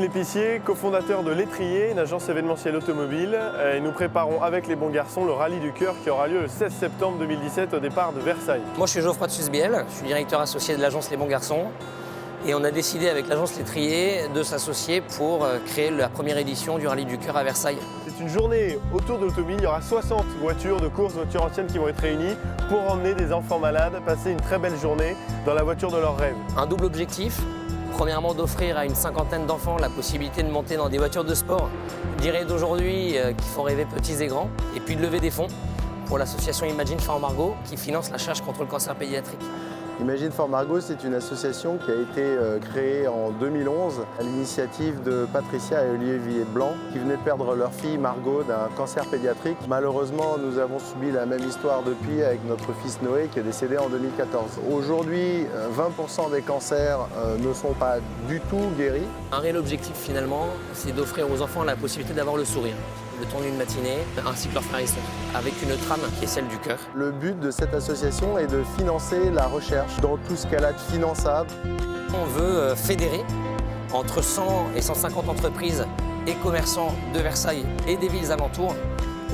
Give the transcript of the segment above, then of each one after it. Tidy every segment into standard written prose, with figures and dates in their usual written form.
René Pissier, cofondateur de L'Étrier, une agence événementielle automobile. Et nous préparons avec les bons garçons le Rallye du Cœur qui aura lieu le 16 septembre 2017 au départ de Versailles. Moi je suis Geoffroy de Susbiel, je suis directeur associé de l'agence Les Bons Garçons. Et on a décidé avec l'agence L'Étrier de s'associer pour créer la première édition du Rallye du Cœur à Versailles. C'est une journée autour de l'automobile, il y aura 60 voitures de course, voitures anciennes qui vont être réunies pour emmener des enfants malades, passer une très belle journée dans la voiture de leurs rêves. Un double objectif, premièrement d'offrir à une cinquantaine d'enfants la possibilité de monter dans des voitures de sport, je dirais d'aujourd'hui, qui font rêver petits et grands, et puis de lever des fonds pour l'association Imagine for Margot qui finance la charge contre le cancer pédiatrique. Imagine for Margot, c'est une association qui a été créée en 2011 à l'initiative de Patricia et Olivier Blanc qui venaient de perdre leur fille Margot d'un cancer pédiatrique. Malheureusement, nous avons subi la même histoire depuis avec notre fils Noé qui est décédé en 2014. Aujourd'hui, 20% des cancers ne sont pas du tout guéris. Un réel objectif finalement, c'est d'offrir aux enfants la possibilité d'avoir le sourire le temps d'une matinée, ainsi que leurs frères et sœurs, avec une trame qui est celle du cœur. Le but de cette association est de financer la recherche dans tout ce qu'elle a de finançable. On veut fédérer entre 100 et 150 entreprises et commerçants de Versailles et des villes alentours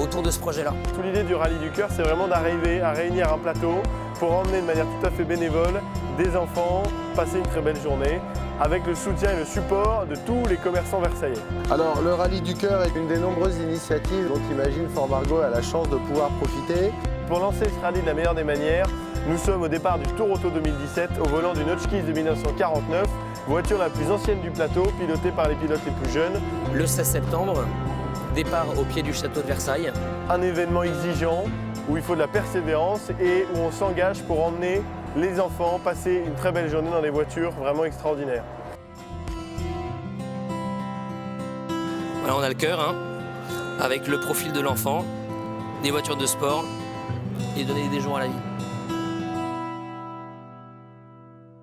autour de ce projet-là. Toute l'idée du Rallye du Cœur, c'est vraiment d'arriver à réunir un plateau pour emmener de manière tout à fait bénévole des enfants, passer une très belle journée, avec le soutien et le support de tous les commerçants versaillais. Alors, le Rallye du Cœur est une des nombreuses initiatives dont Imagine for Margot a la chance de pouvoir profiter. Pour lancer ce rallye de la meilleure des manières, nous sommes au départ du Tour Auto 2017 au volant d'une Hotchkiss de 1949, voiture la plus ancienne du plateau, pilotée par les pilotes les plus jeunes. Le 16 septembre, départ au pied du château de Versailles. Un événement exigeant où il faut de la persévérance et où on s'engage pour emmener les enfants passer une très belle journée dans des voitures vraiment extraordinaires. Voilà, on a le cœur, avec le profil de l'enfant, des voitures de sport et donner des jours à la vie.